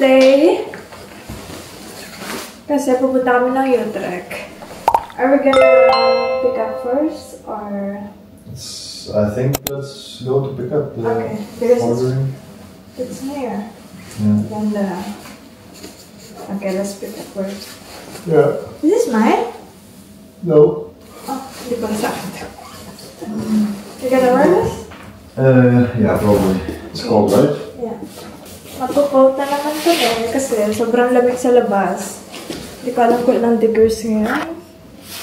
today. Kasi pupunta kami ng Utrecht. Are we gonna pick up first or? I think let's go to pick up. Okay, because ordering. It's near. Yeah. And okay, let's pick up first. Yeah. Is this mine? No. Oh, hindi ko sa akin. You gonna wear this? Yeah, probably. It's cold, right? Yeah. Magpo-coat na naman to kasi sobrang lamig sa labas. Hindi ko alam kung ilang degrees ngayon.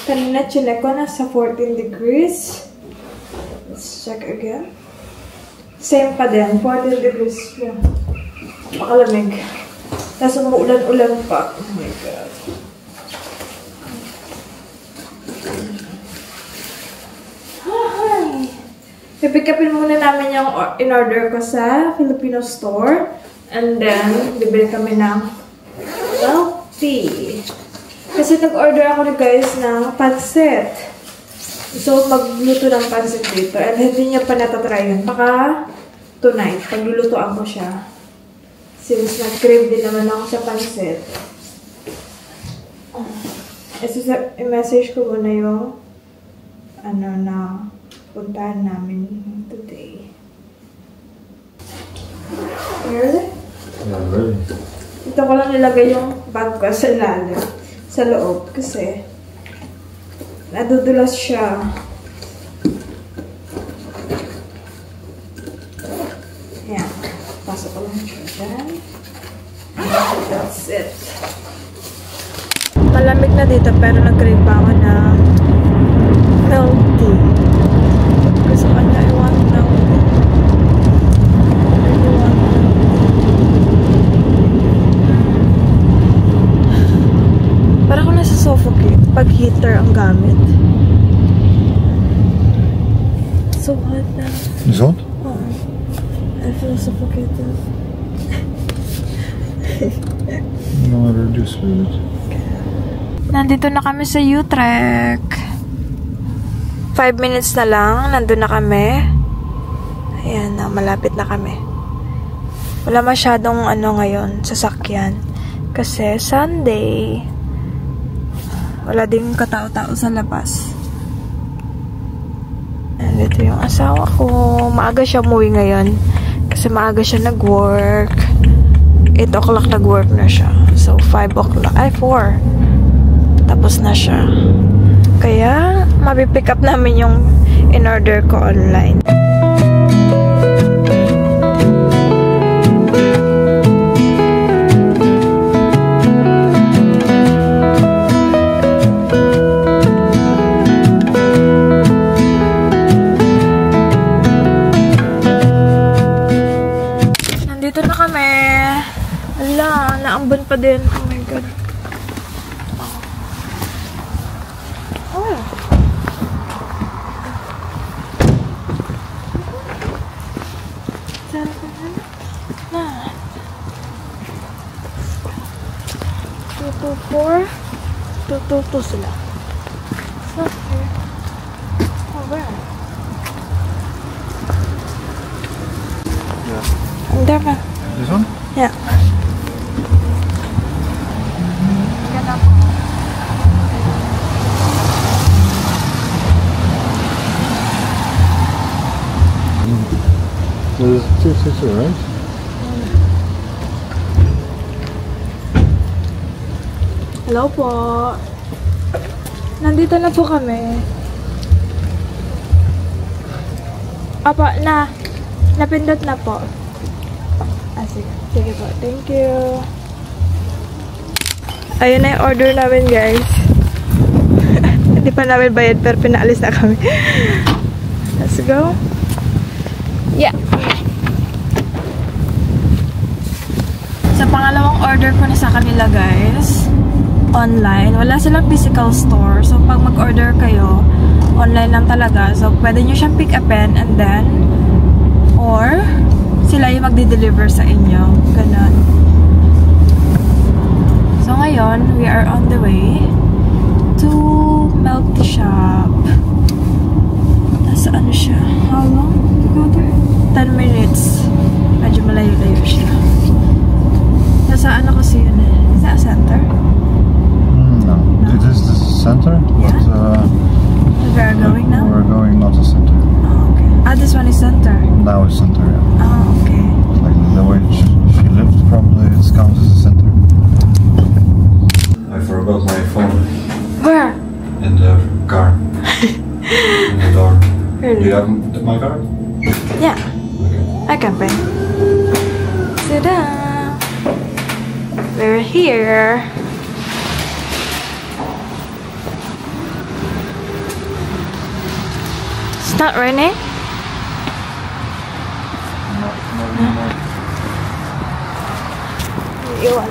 Kanina chinek ko nasa 14 degrees. Let's check again. Same pa din, 14 degrees. Yeah. Napakalamig. Tapos umuulan-ulan pa. Oh my God. Hi! Pipick upin muna namin yung in-order ko sa Filipino store. And then, bibili kami ng milk tea. Kasi nag-order ako guys ng pancit. So, magluto ng pancit dito. And hindi niya pa natatry yun. Baka tonight, paglulutoan ko siya. Since nag-crave din naman ako sa pancit. I-message ko muna yung na puntahan namin today. Ready? Yeah, ready. Ito ko lang nilagay yung bag ko sa lalim. Sa loob kasi nadudulas siya. Ayan. Pasok ko lang siya dyan. That's it. Malamig na dito pero nag-crave pa ako ng milk tea. Gusto ko na I want milk tea. Parang ako nasa-suffocate pag heater ang gamit. So hot na. Is hot? I feel suffocated. No, reduce a little bit. Nandito na kami sa Utrecht. 5 minutes na lang. Nandun na kami. Ayan na, malapit na kami. Wala masyadong ngayon, sasakyan. Kasi Sunday. Wala ding katao-tao sa labas. Nandito yung asawa ko. Maaga siya umuwi ngayon. Kasi maaga siya nag-work. 8 o'clock nag-work na siya. So, 5 o'clock. Ay, 4. Tapos na siya. Kaya, mapipick up namin yung in-order ko online. Naambon pa din. Oh my God. Oh. Saan ka na? Na. 224. 222 sila. So, here. Oh, where? Yeah. And there na. This one? Yeah. There's 262, right? Hello po. Nandito na po kami. Apa, napindot na po. Sige. Sige po. Thank you. Ayun na yung order namin, guys. Hindi pa namin bayad, pero pinaalis na kami. Let's go. Yeah. Sa pangalawang order ko na sa kanila, guys, online. Wala silang physical store. So, pag mag-order kayo, online lang talaga. So, pwede nyo siyang pick upin and then, or, sila yung magdi-deliver sa inyo. Ganon. So, ngayon, we are on the way to milk tea shop. Nasa ano siya? How long to go there? 10 minutes. Medyo malayo-layo siya. Nasa this one is center. Now it's center. Yeah. Oh, okay. Like the way she lived, probably it counts as a center. I forgot my phone Where? in the car. In the door. Really? Do you have my card? Yeah, Okay. I can pay. Ta-da! We're here. It's not raining? Iwan.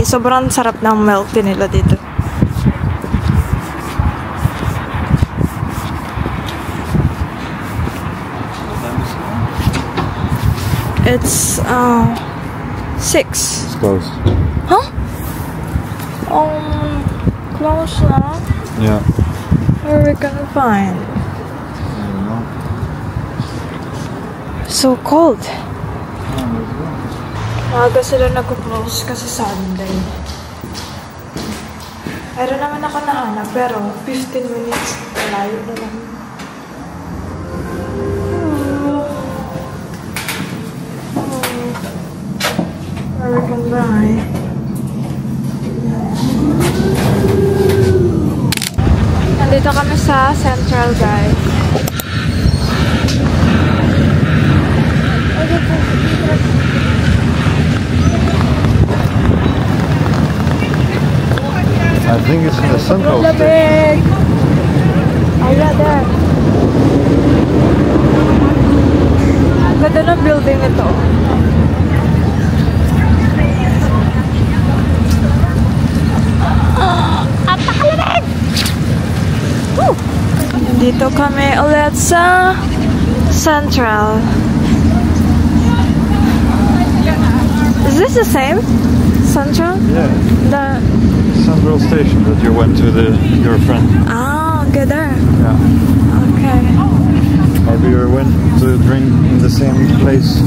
Sobrang sarap ng milk tea nila dito. It's 6. It's closed. Huh? Close na. Yeah. Where we gonna find? I don't know. So cold. Maaga sila nag-close kasi Sunday. Meron naman ako nahanap pero 15 minutes malayo na lang. Where we can buy? Nandito kami sa Central, guys. I think it's in the central station. Lamig! Oh, yeah, there. Ang ganda ng building nito. Apakalamig! Woo! Dito kami ulit sa Central. Is this the same? Central? Yeah. The Central station that you went to your friend. oh, okay there. Yeah. Okay. Maybe you went to drink in the same place.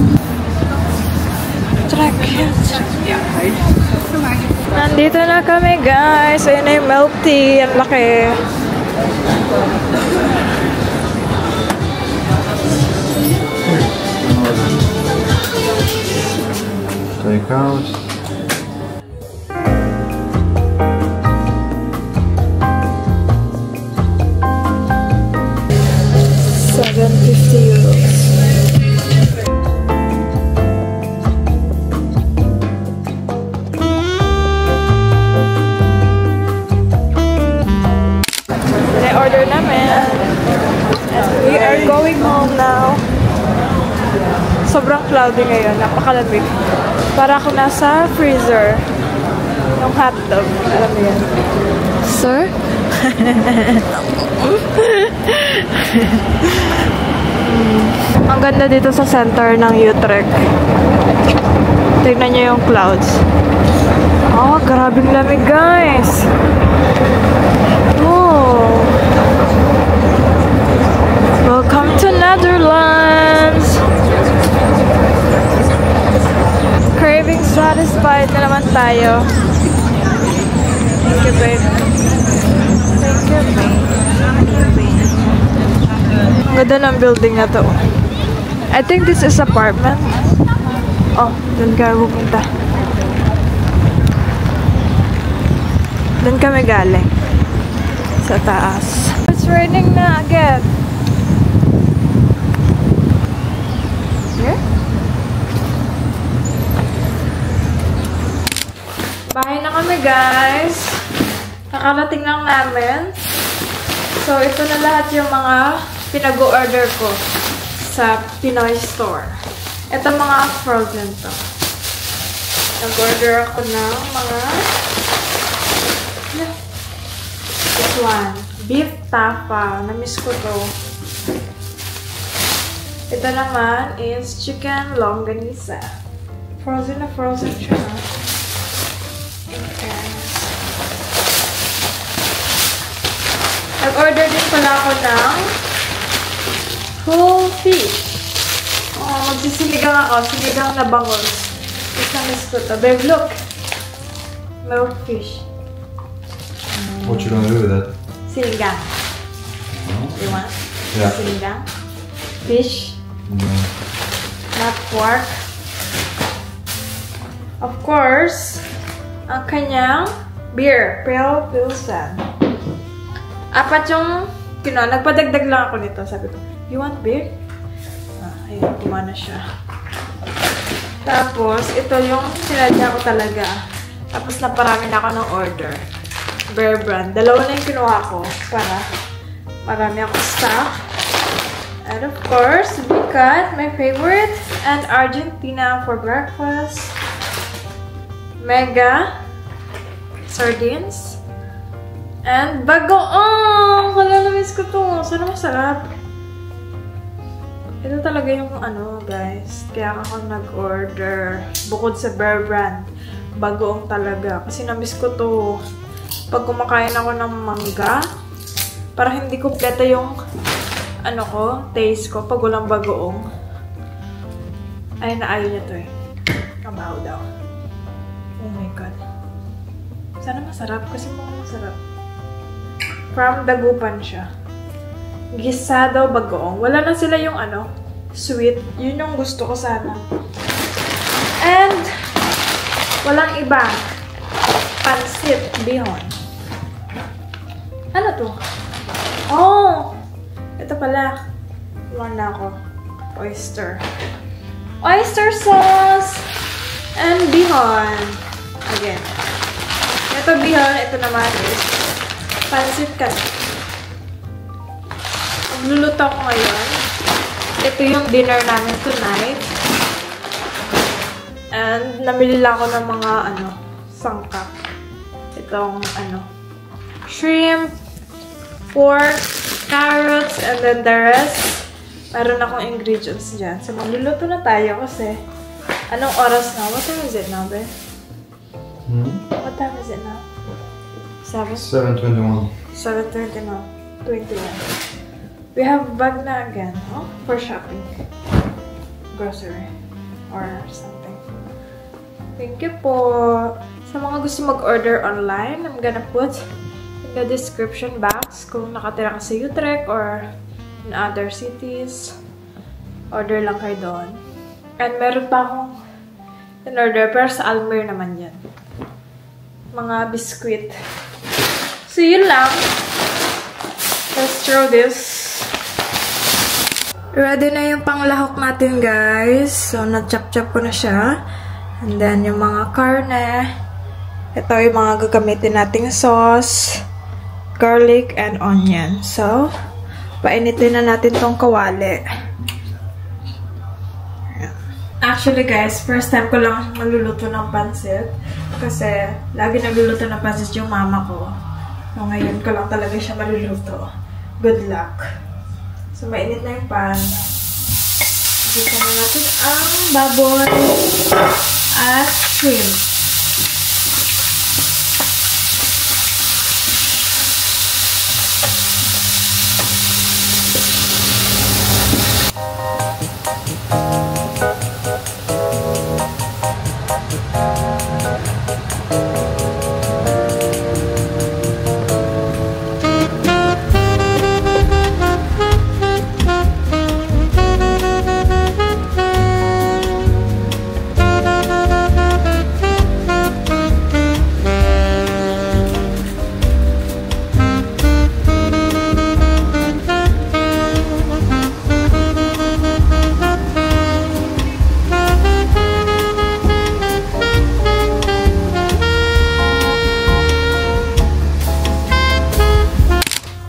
Nandito na kami, guys. Ayun na yung milk tea. Ang laki. Take out. €750. Order namin. And we are going home now. Sobrang cloudy ngayon. Napakalamig. Para ako nasa freezer. Yung hotdog. Alam mo yan. Sir? Ang ganda dito sa center ng Utrecht. Tignan nyo yung clouds. Oh, grabing lamig, guys. Oh. Welcome to Netherlands. Craving satisfied na naman tayo. Thank you, babe. Thank you, babe. Ang ganda ng building na to. I think this is apartment. Oh, dun kami pupunta. Dun kami galing. Sa taas. It's raining na again. Here? Bahay na kami, guys. Nakarating lang namin. So, ito na lahat yung mga pinag-order ko sa Pinoy store. Ito mga frozen to. Nag-order ako ng mga this one. Beef tapa. Na-miss ko to. Ito naman is chicken longganisa. Frozen na frozen siya. Nag-order din pala ako ng whole fish. Oh, magsisinigang ako. Sinigang na bangus. Miss ko to. Babe, look. Milk fish. What you gonna do with that? Sinigang. No? You want? Yeah. Sinigang? fish, not pork. Of course, ang kanyang beer, Pale Pilsen. 4 yung nagpadagdag lang ako nito. Sabi ko, you want beer? Ayun, kumana siya. Tapos, ito yung sinadya ko talaga. Tapos, naparami na ako ng order. Bear Brand. 2 na yung kinuha ko para marami akong stock. And of course, we got my favorite and Argentina for breakfast. Mega sardines. And bagoong! Hala, na-miss ko to. Sana masarap. Ito talaga yung guys. Kaya ako nag-order. Bukod sa Bear Brand. Bagoong talaga. Kasi na-miss ko to. Pag kumakain ako ng mangga, para hindi kumpleto yung taste ko pag walang bagoong. Ay, naayon niya to eh. Kabaho daw. Oh my God. Sana masarap kasi mukhang masarap. From Dagupan siya. Gisado bagoong. Wala na sila yung sweet. Yun yung gusto ko sana. And walang iba. Pansit bihon. Ano to? Oh! Ito pala. Iwan na ako. Oyster. Oyster sauce! And bihon. Again. Ito bihon. Ito naman is pansit kasi. Magluluto ko ngayon. Ito yung dinner namin tonight. And namili lang ako ng mga sangkap. Itong shrimp, pork, carrots, and then the rest. Meron akong ingredients dyan. So, magluluto na tayo kasi anong oras na? What time is it now, be? What time is it now? 7:21. 7:20 now. 21. We have bag na again, for shopping. Grocery. Or something. Thank you po. Sa mga gusto mag-order online, I'm gonna put in the description box kung nakatira ka sa Utrecht or in other cities. Order lang kayo doon. And meron pa akong in-order, pero sa Almer naman yan. Mga biscuit. So, yun lang. Let's throw this. Ready na yung panglahok natin, guys. So, na-chop-chop ko na siya. And then, yung mga karne. Ito yung mga gagamitin nating sauce, garlic, and onion. So, painitin na natin tong kawali. Actually, guys, first time ko lang maluluto ng pansit. Kasi, lagi nagluluto ng pansit yung mama ko. So, ngayon ko lang talaga siya maluluto. Good luck. So, mainit na yung pan. Dito na natin ang baboy at shrimp.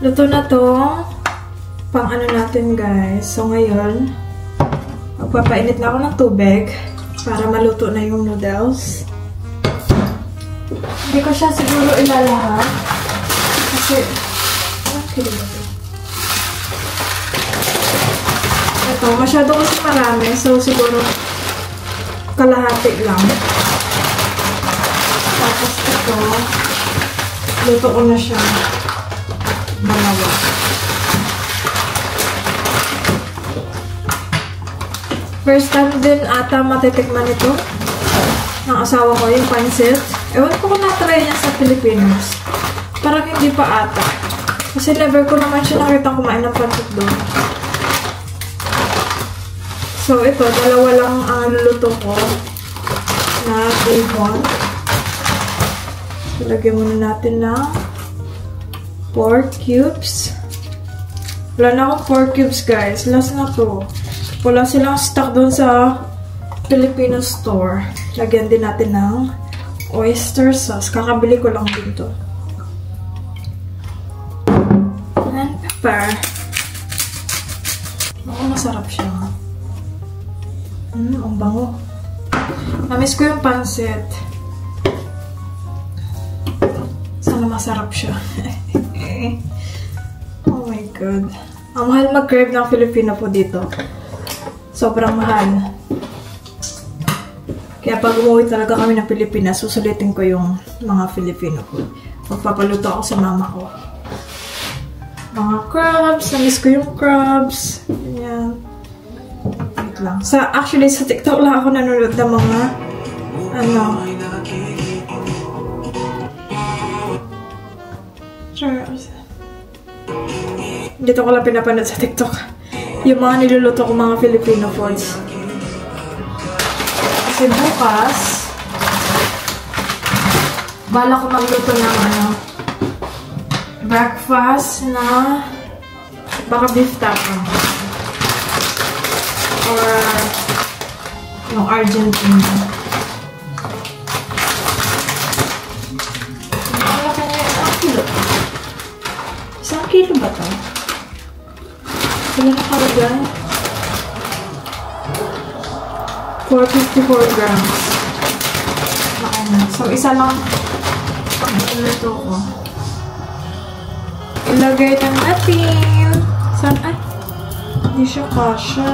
Luto na to. Pang ano natin, guys. So, ngayon, magpapainit na ako ng tubig para maluto na yung noodles. Hindi ko siya siguro ilalahat. Kasi, ito, masyado kasi marami. So, siguro, kalahati lang. Tapos ito, luto ko na siya. Dalawa. First time din ata matitikman ito ng asawa ko, yung pansit. Ewan ko kung na-try niya sa Pilipinas. Parang hindi pa ata. Kasi never ko naman siya nakita kumain ng pansit doon. So, ito, dalawa lang ang luluto ko na bacon. So, lagyan muna natin ng 4 cubes. Wala na akong 4 cubes, guys. Last na to. Wala silang stock doon sa Filipino store. Lagyan din natin ng oyster sauce. Kakabili ko lang dito. And pepper. Ako, masarap siya. Ang bango. Namiss ko yung pancit. Sana masarap siya. Oh my God. Ang mahal mag-crave ng Filipino po dito. Sobrang mahal. Kaya pag umuwi talaga kami ng Pilipinas, susulitin ko yung mga Filipino food. Magpapaluto ako sa mama ko. Mga crabs. Namiss ko yung crabs. Ganyan. Wait lang. Actually, sa TikTok lang ako nanonood ng mga dito ko lang pinapanood sa TikTok. Yung mga niluluto ko mga Filipino foods. Kasi bukas, bala ko magluto ng breakfast na baka beef taco. Or yung Argentina. Malaki na yung kilo. 1 kilo ba ito? Wala na karagay. 454 grams. So, isa lang ang ito ko. Ilagay na natin. Saan? Ay, hindi siya kasha.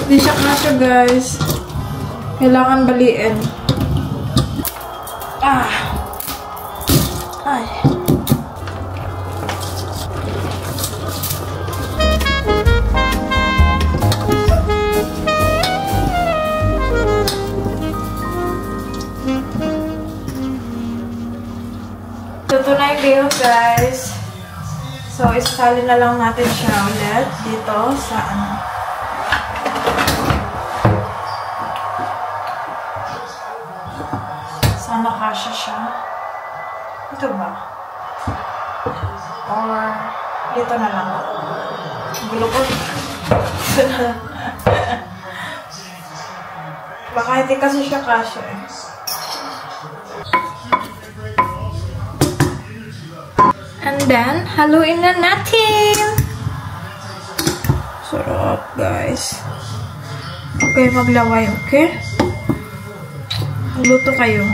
Hindi siya kasha, guys. Kailangan baliin. Ay. Ito na yung bihon, guys. So, isasali na lang natin siya ulit dito sa sana kasha siya. Ito ba? Or dito na lang. Gulo ko. Baka hindi kasi siya kasha eh. And then, haluin na natin. Sarap, guys. Okay, maglaway, okay? Magluto kayo.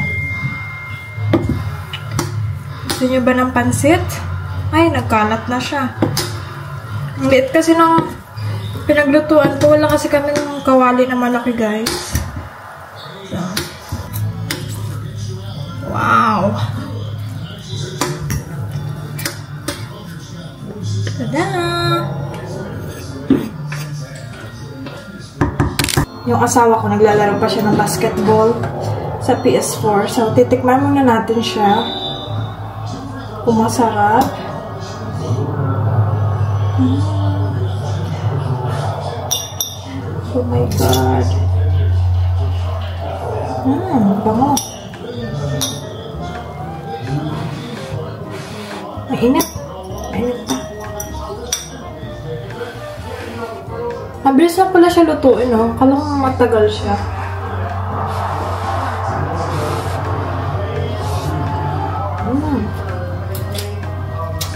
Gusto nyo ba ng pansit? Ay, nagkalat na siya. Ang liit kasi ng pinaglutuan ko. Wala kasi kami ng kawali na malaki, guys. So. Wow! Tada! Yung asawa ko, naglalaro pa siya ng basketball sa PS4. So, titikman muna natin siya. Kung masarap. Oh my God. Bango. Mainit. Mainit pa. Mabilis na pala siya lutuin, no? Kala ko matagal siya.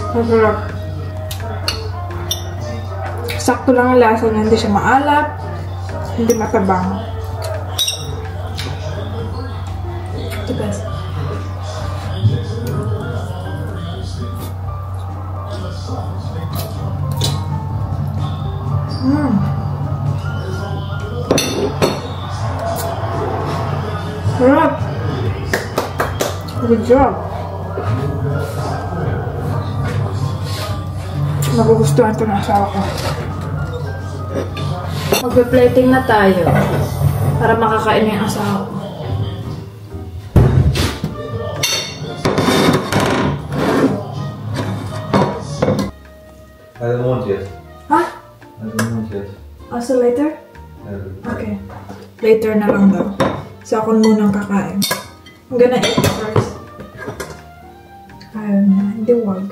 Masarap. Sakto lang ang lasa niya. Hindi siya maalat. Hindi matabang. Ito, guys. Sarap. Good job. Magugustuhan ito ng asawa ko. Magpe-plating na tayo para makakain yung asawa ko. I don't want yet. Huh? I don't want yet. Also later? Okay. Later na lang daw. So ako munang kakain. I'm gonna eat first. Ayaw niya. Hindi, wag.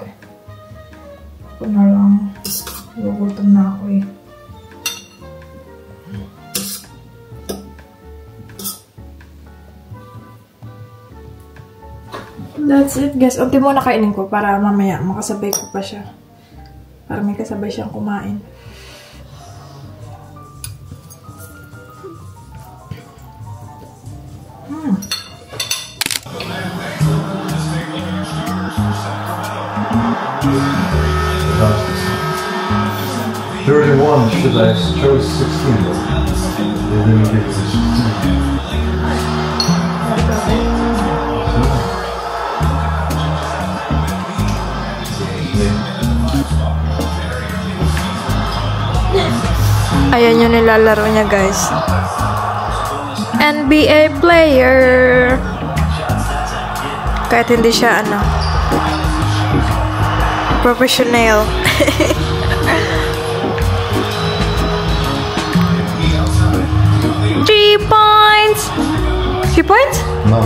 Ako na lang. Gugutom na ako eh. That's it, guys. Unti muna kainin ko para mamaya makasabay ko pa siya. Para may kasabay siyang kumain. Uh, 31, should I chose 16 though? They didn't give us 16. Ayan yung nilalaro niya, guys. NBA player. Kahit hindi siya, professional. 3 points! 3 points? No.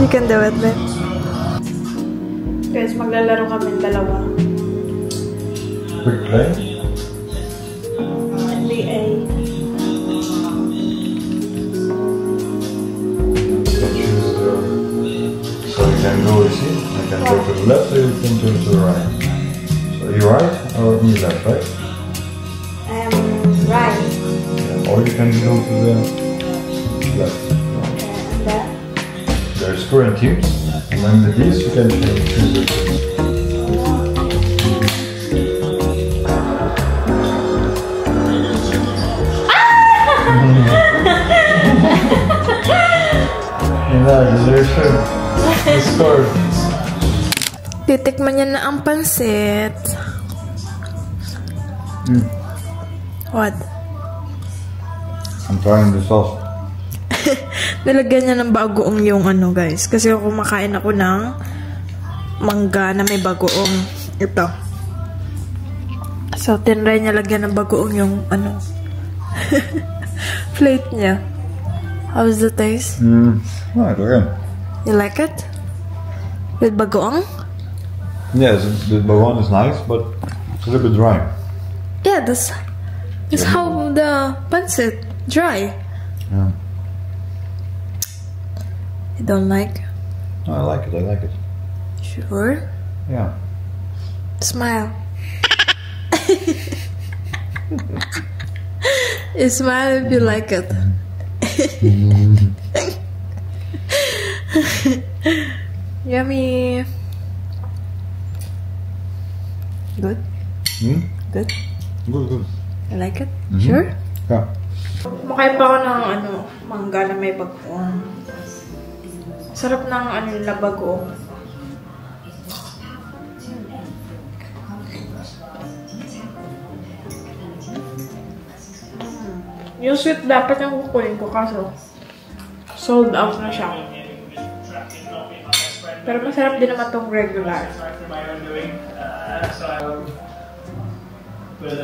You can do it, babe. Guys, maglalaro kami dalawa. Quick play? NBA. So you can go, you see? I can go to the left or you can go to the right. So you right or me left, right? Right. Yeah. Or you can go to the left. Okay, and then? There's current teams, and then with these you can choose the teams. There's the score. Titikman niya na ang pansit. What? I'm trying the sauce. Nilagyan niya ng bagoong yung guys. Kasi kumakain ako ng mangga na may bagoong. Ito. So, tinry niya lagyan ng bagoong yung plate niya. How's the taste? Right, okay. You like it? With bagoong? Yes, the bagoong is nice, but it's a little bit dry. Yeah, that's how the pancit dry. Yeah. You don't like? No, I like it. I like it. Sure. Yeah. Smile. You smile if you like it. Yummy. Good. Good. Good, good. You like it? Sure. Yeah. Kumakain pa ako ng mangga na may bagoong. Sarap ng nila bagoong. Yung sweet dapat yung kukunin ko kaso sold out na siya. Pero masarap din naman tong regular. But